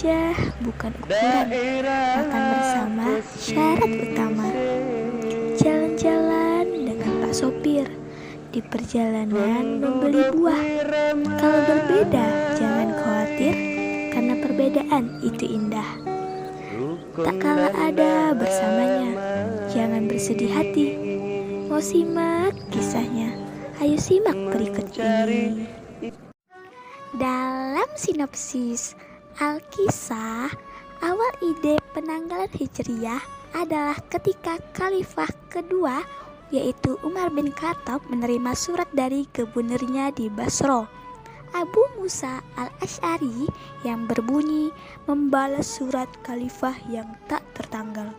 wajah bukan ukuran, makan bersama syarat utama. Jalan-jalan dengan Pak Sopir, di perjalanan membeli buah. Kalau berbeda jangan khawatir, karena perbedaan itu indah. Tak kalah ada bersamanya, jangan bersedih hati. Mau simak kisahnya? Ayo simak berikut ini. Dalam sinopsis Al-Kisah, awal ide penanggalan Hijriyah adalah ketika Khalifah kedua, yaitu Umar bin Khattab, menerima surat dari gubernurnya di Basra, Abu Musa al-Asy'ari, yang berbunyi membalas surat Khalifah yang tak tertanggal.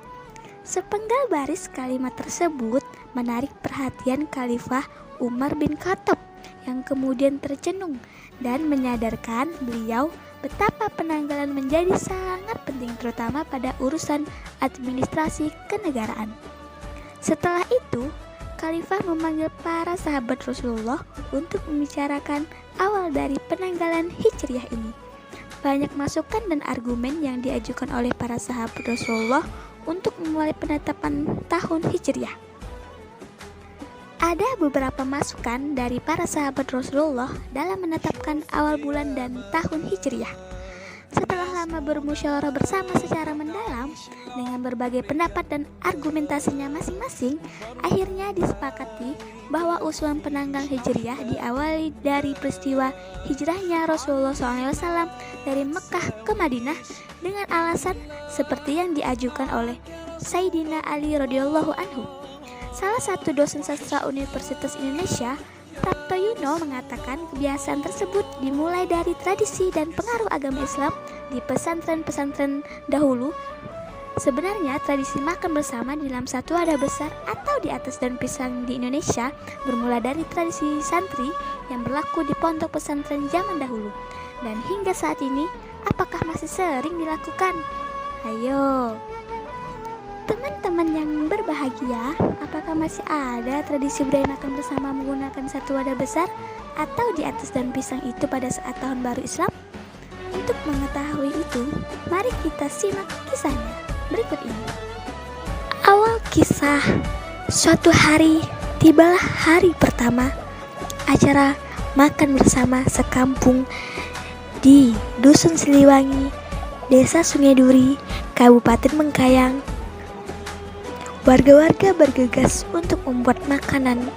Sepenggal baris kalimat tersebut menarik perhatian Khalifah Umar bin Khattab, yang kemudian tercenung dan menyadarkan beliau betapa penanggalan menjadi sangat penting, terutama pada urusan administrasi kenegaraan. Setelah itu, Khalifah memanggil para sahabat Rasulullah untuk membicarakan awal dari penanggalan Hijriyah ini. Banyak masukan dan argumen yang diajukan oleh para sahabat Rasulullah untuk memulai penetapan tahun Hijriyah. Ada beberapa masukan dari para sahabat Rasulullah dalam menetapkan awal bulan dan tahun Hijriyah. Setelah lama bermusyawarah bersama secara mendalam dengan berbagai pendapat dan argumentasinya masing-masing, akhirnya disepakati bahwa usulan penanggal Hijriyah diawali dari peristiwa hijrahnya Rasulullah SAW dari Mekah ke Madinah dengan alasan seperti yang diajukan oleh Sayyidina Ali radhiyallahu anhu. Salah satu dosen sastra Universitas Indonesia, Prapto Yuno, mengatakan kebiasaan tersebut dimulai dari tradisi dan pengaruh agama Islam di pesantren-pesantren dahulu. Sebenarnya tradisi makan bersama di dalam satu wadah besar atau di atas daun pisang di Indonesia bermula dari tradisi santri yang berlaku di pondok pesantren zaman dahulu. Dan hingga saat ini, apakah masih sering dilakukan? Ayo, teman-teman yang berbahagia, apakah masih ada tradisi budaya makan bersama menggunakan satu wadah besar atau di atas daun pisang itu pada saat tahun baru Islam? Untuk mengetahui itu, mari kita simak kisahnya berikut ini. Awal kisah. Suatu hari, tibalah hari pertama acara makan bersama sekampung di Dusun Siliwangi, Desa Sungai Duri, Kabupaten Bengkayang. Warga-warga bergegas untuk membuat makanan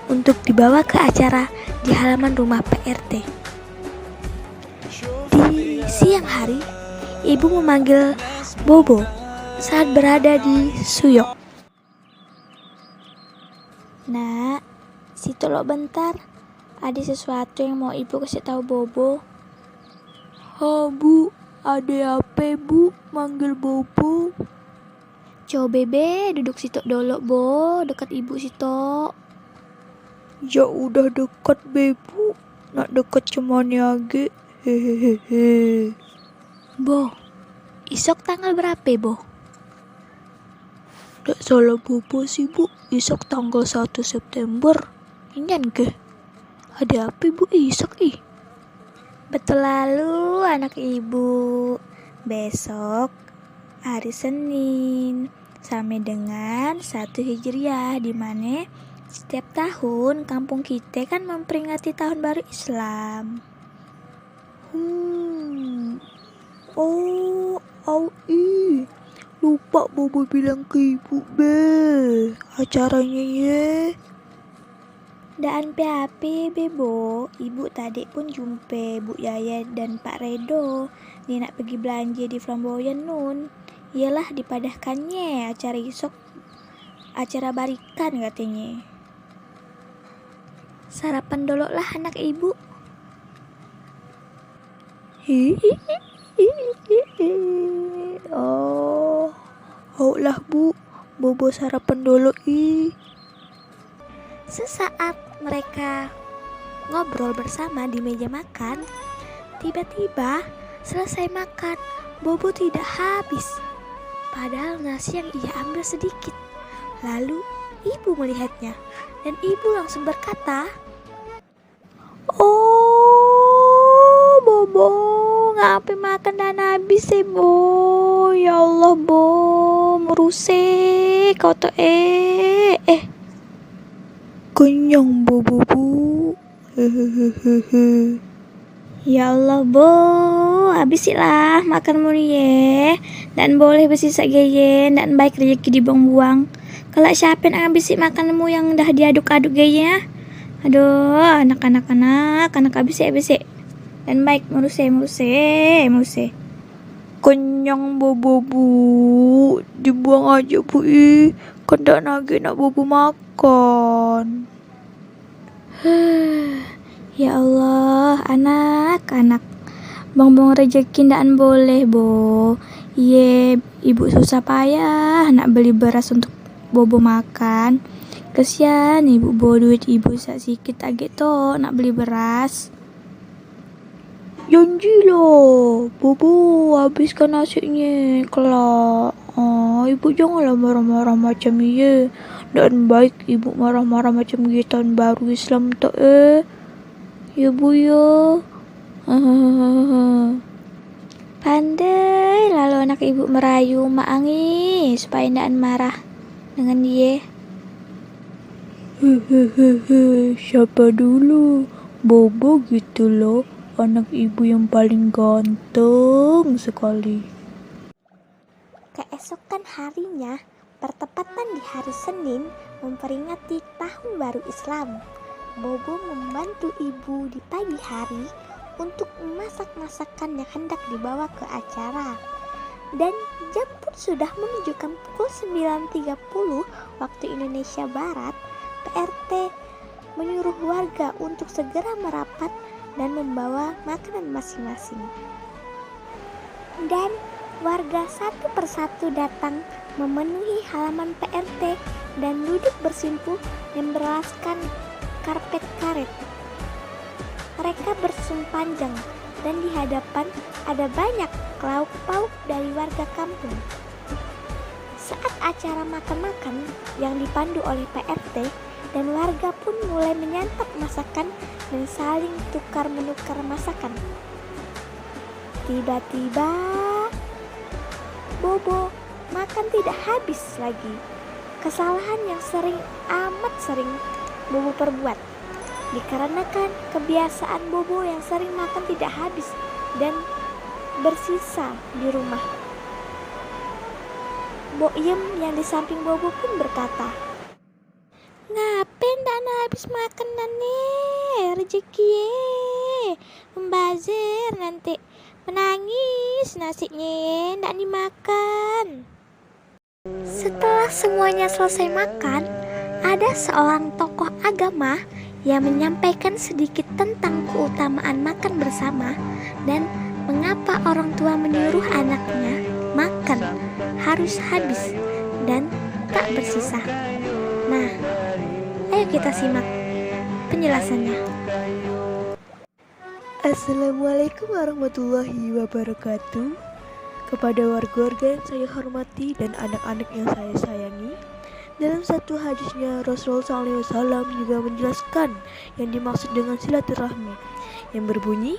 untuk dibawa ke acara di halaman rumah PRT. Di siang hari, ibu memanggil Bobo saat berada di Suyok. Nak, situ lo bentar. Ada sesuatu yang mau ibu kasih tahu Bobo. Oh bu, ada apa bu manggil Bobo? Coba bebe duduk situ dulu bo, dekat ibu situ. Ya udah dekat bebu, nak dekat cuman aja. Hehehe. Bo, isok tanggal berapa bo? Nggak salah bobo sih bu, isok tanggal 1 September. Ingat ke? Ada apa bu isok ih? Betul lalu anak ibu. Besok hari Senin sampai dengan 1 Hijriah, di mana setiap tahun kampung kita kan memperingati tahun baru Islam. Lupa Bobo bilang ke ibu be acaranya ya. Daan PHP bebo, ibu tadi pun jumpe Bu Yaya dan Pak Redo. Dia nak pergi belanja di Flamboyan nun. Iyalah dipadahkannya acara isok, acara barikan katanya. Sarapan dulu lah anak ibu. Oh lah bu, Bobo sarapan dulu ih. Sesaat mereka ngobrol bersama di meja makan, tiba-tiba selesai makan, Bobo tidak habis. Padahal nasi yang ia ambil sedikit. Lalu ibu melihatnya dan ibu langsung berkata, "Oh, Bobo ngapain makan dan habis Bo? Ya Allah Bo, merusik kau tuh Kenyang bobo bu. Hehehehe. Ya Allah Bo, habisilah makanmu ye. Dan boleh bersisa geye, dan baik rezeki dibuang-buang. Kalau siapa yang habisi makanmu yang dah diaduk-aduk geye. Aduh, anak habisi. Dan baik merusik. Kenyang bobo bu. Dibuang aja bu kan tak nage nak bobo makan. Ya Allah, anak bong rezeki ndak boleh Bo. Ye, ibu susah payah nak beli beras untuk bobo makan. Kesian ibu bawa duit ibu sikit agak to nak beli beras. Janji loh, bobo habiskan nasinya kelak. Ibu janganlah marah-marah macam ini. Dan baik ibu marah-marah macam ini tahun baru Islam tak ya bu ya. Pandai lalu anak ibu merayu mak Angi supaya ndak marah dengan dia. Hehehe, siapa dulu? Bobo gitu loh, anak ibu yang paling ganteng sekali. Keesokan harinya, bertepatan di hari Senin, memperingati tahun baru Islam. Bobo membantu ibu di pagi hari untuk memasak masakan yang hendak dibawa ke acara. Dan jam pun sudah menunjukkan pukul 9.30 waktu Indonesia Barat. PRT menyuruh warga untuk segera merapat dan membawa makanan masing-masing. Dan warga satu persatu datang memenuhi halaman PRT dan duduk bersimpuh yang beraskan karpet karet. Mereka bersempanjang dan di hadapan ada banyak lauk pauk dari warga kampung. Saat acara makan-makan yang dipandu oleh PRT dan warga pun mulai menyantap masakan dan saling tukar-menukar masakan. Tiba-tiba Bobo makan tidak habis lagi. Kesalahan yang amat sering Bobo perbuat. Dikarenakan kebiasaan Bobo yang sering makan tidak habis dan bersisa di rumah. Boyem yang di samping Bobo pun berkata, "Ngapain dana habis makanan nih, rezeki membazir nanti menangis nasinya ndak dimakan." Setelah semuanya selesai makan, ada seorang tokoh agama yang menyampaikan sedikit tentang keutamaan makan bersama dan mengapa orang tua menyuruh anaknya makan harus habis dan tak bersisa. Nah, ayo kita simak penjelasannya. Assalamualaikum warahmatullahi wabarakatuh. Kepada warga-warga yang saya hormati dan anak-anak yang saya sayangi, dalam satu hadisnya Rasulullah SAW juga menjelaskan yang dimaksud dengan silaturahmi yang berbunyi,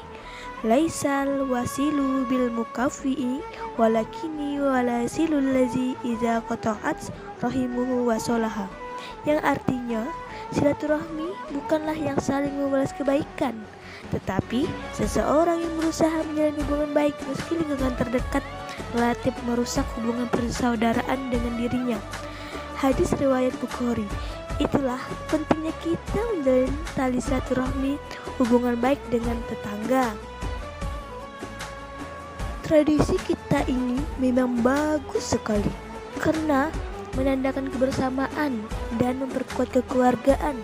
laisal wasilu bil mukafi'i walakini walasilul lazi iza qata'at rahimuhu wasolaha, yang artinya silaturahmi bukanlah yang saling membalas kebaikan, tetapi seseorang yang berusaha menjalin hubungan baik meski lingkungan terdekat relatif merusak hubungan persaudaraan dengan dirinya. Hadis riwayat Bukhari. Itulah pentingnya kita menjalin tali silaturahmi, hubungan baik dengan tetangga. Tradisi kita ini memang bagus sekali karena menandakan kebersamaan dan memperkuat kekeluargaan.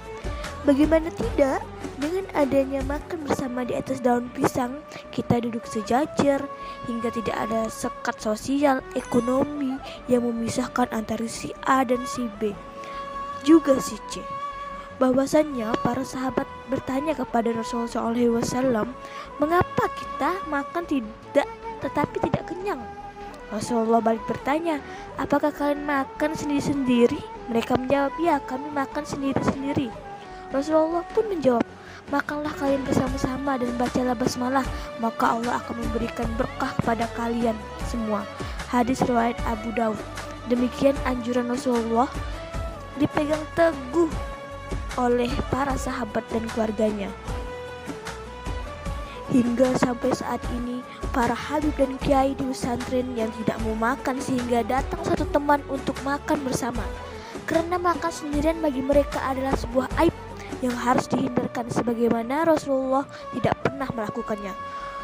Bagaimana tidak, dengan adanya makan bersama di atas daun pisang, kita duduk sejajar hingga tidak ada sekat sosial ekonomi yang memisahkan antara si A dan si B, juga si C. Bahwasannya para sahabat bertanya kepada Rasulullah SAW, mengapa kita makan tetapi tidak kenyang? Rasulullah balik bertanya, apakah kalian makan sendiri-sendiri? Mereka menjawab, ya, kami makan sendiri-sendiri. Rasulullah pun menjawab, Makanlah kalian bersama-sama dan bacalah basmalah, maka Allah akan memberikan berkah kepada kalian semua. Hadis riwayat Abu Daud. Demikian anjuran Rasulullah dipegang teguh oleh para sahabat dan keluarganya. Hingga sampai saat ini, para habib dan kiai di pesantren yang tidak mau makan sehingga datang satu teman untuk makan bersama. Karena makan sendirian bagi mereka adalah sebuah aib yang harus dihindarkan, sebagaimana Rasulullah tidak pernah melakukannya.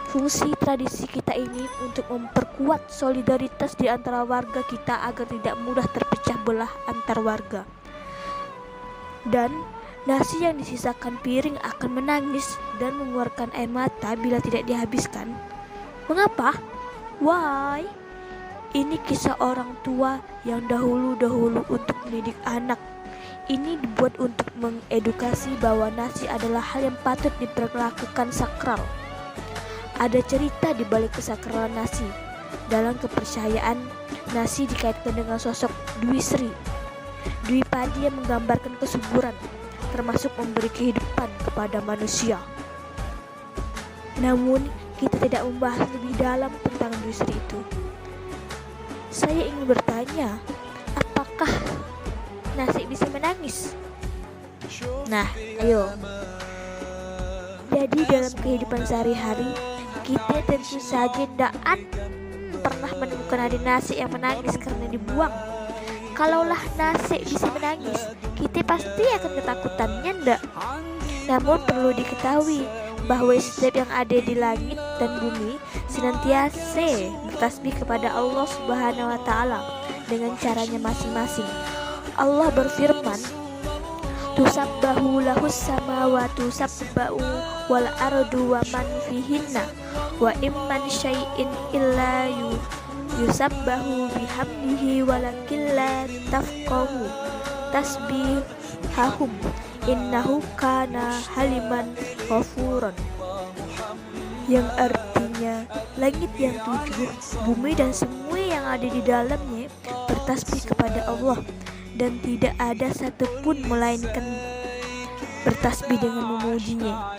Fungsi tradisi kita ini untuk memperkuat solidaritas di antara warga kita agar tidak mudah terpecah belah antar warga. Dan nasi yang disisakan piring akan menangis dan mengeluarkan air mata bila tidak dihabiskan. Mengapa? Why? Ini kisah orang tua yang dahulu-dahulu untuk mendidik anak. Ini dibuat untuk mengedukasi bahwa nasi adalah hal yang patut diperlakukan sakral. Ada cerita di balik kesakralan nasi. Dalam kepercayaan, nasi dikaitkan dengan sosok Dwi Sri, Dwi padi yang menggambarkan kesuburan, termasuk memberi kehidupan kepada manusia. Namun, kita tidak membahas lebih dalam tentang Dwi Sri itu. Saya ingin bertanya, apakah nasi bisa menangis? Nah, ayo. Jadi dalam kehidupan sehari-hari, kita tentu saja tidak pernah menemukan ada nasi yang menangis karena dibuang. Kalaulah nasi bisa menangis, kita pasti akan ketakutannya ndak? Namun perlu diketahui bahwa setiap yang ada di langit dan bumi senantiasa bertasbih kepada Allah Subhanahu wa Ta'ala dengan caranya masing-masing. Allah berfirman, "Tusabbahu lahus samawati sabba'u wal ardu wa man fihinna wa imman syai'in illa yusabbahu bihamdihi walakin la tafqahu tasbihahum innahu kana haliman ghafuran." Yang artinya langit yang tujuh, bumi dan semua yang ada di dalamnya bertasbih kepada Allah, dan tidak ada satupun melainkan bertasbih dengan memujinya.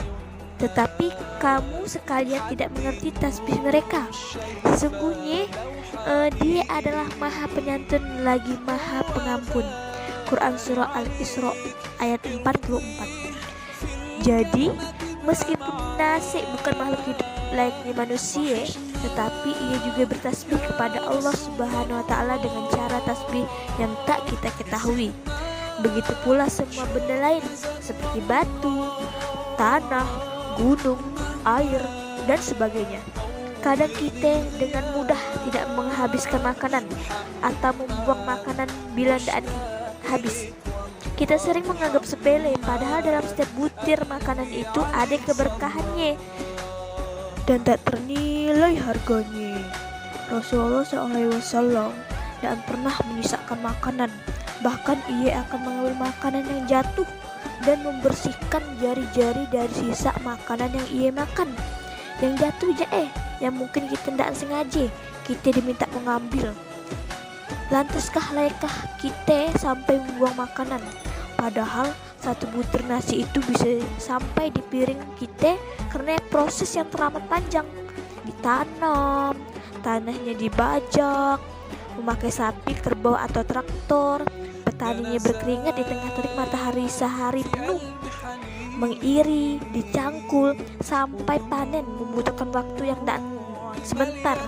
Tetapi kamu sekalian tidak mengerti tasbih mereka. Sesungguhnya Dia adalah Maha Penyantun lagi Maha Pengampun. Quran Surah Al-Isra ayat 44. Jadi meskipun nasi bukan makhluk hidup layaknya manusia, tetapi ia juga bertasbih kepada Allah Subhanahu wa Ta'ala dengan cara tasbih yang tak kita ketahui. Begitu pula semua benda lain seperti batu, tanah, gunung, air, dan sebagainya. Kadang kita dengan mudah tidak menghabiskan makanan atau membuang makanan bila tidak habis. Kita sering menganggap sepele, padahal dalam setiap butir makanan itu ada keberkahannya dan tak ternilai harganya. Rasulullah SAW tidak pernah menyisakan makanan. Bahkan ia akan mengambil makanan yang jatuh dan membersihkan jari-jari dari sisa makanan yang ia makan. Yang jatuh yang mungkin kita tidak sengaja kita diminta mengambil. Lantaskah layakkah kita sampai membuang makanan? Padahal satu butir nasi itu bisa sampai di piring kita karena proses yang teramat panjang. Ditanam, tanahnya dibajak, memakai sapi, kerbau atau traktor. Petaninya berkeringat di tengah terik matahari sehari penuh, mengiri, dicangkul sampai panen membutuhkan waktu yang tak sebentar.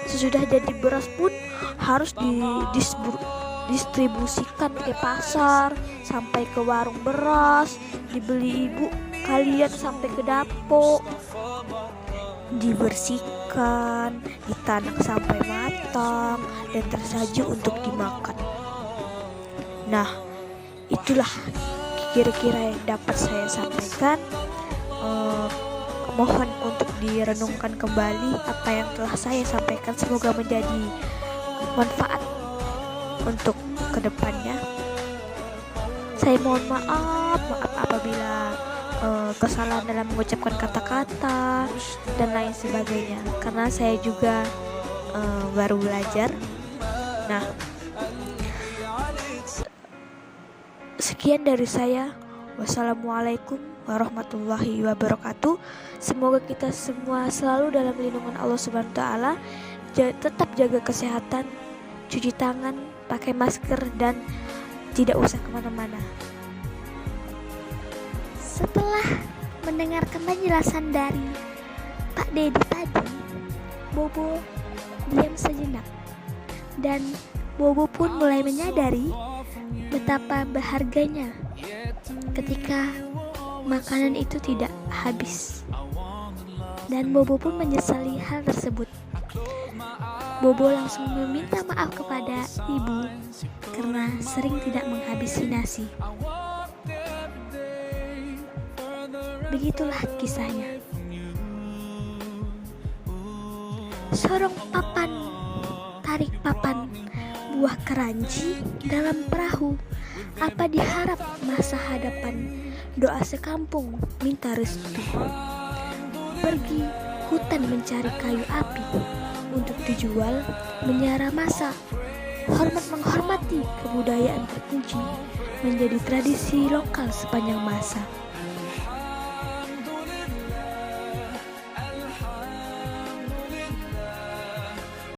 Sesudah jadi beras pun harus didistribusikan ke pasar, sampai ke warung beras, dibeli ibu kalian sampai ke dapur, dibersihkan, ditanak sampai matang dan tersaji untuk dimakan. Nah, itulah kira-kira yang dapat saya sampaikan. Mohon untuk direnungkan kembali apa yang telah saya sampaikan. Semoga menjadi manfaat untuk kedepannya. Saya mohon maaf apabila kesalahan dalam mengucapkan kata-kata dan lain sebagainya, karena saya juga baru belajar. Nah, sekian dari saya. Wassalamualaikum warahmatullahi wabarakatuh. Semoga kita semua selalu dalam lindungan Allah Subhanahu wa taala. Tetap jaga kesehatan, cuci tangan, pakai masker, dan tidak usah kemana-mana. Setelah mendengarkan penjelasan dari Pak Dedi tadi, Bobo diam sejenak, dan Bobo pun mulai menyadari betapa berharganya ketika makanan itu tidak habis, dan Bobo pun menyesali hal tersebut. Bobo langsung meminta maaf kepada ibu karena sering tidak menghabisi nasi. Begitulah kisahnya. Sorong papan, tarik papan, buah keranji dalam perahu. Apa diharap masa hadapan, doa sekampung minta restu. Pergi hutan mencari kayu api untuk dijual, menyara masa. Hormat menghormati kebudayaan terpuji menjadi tradisi lokal sepanjang masa.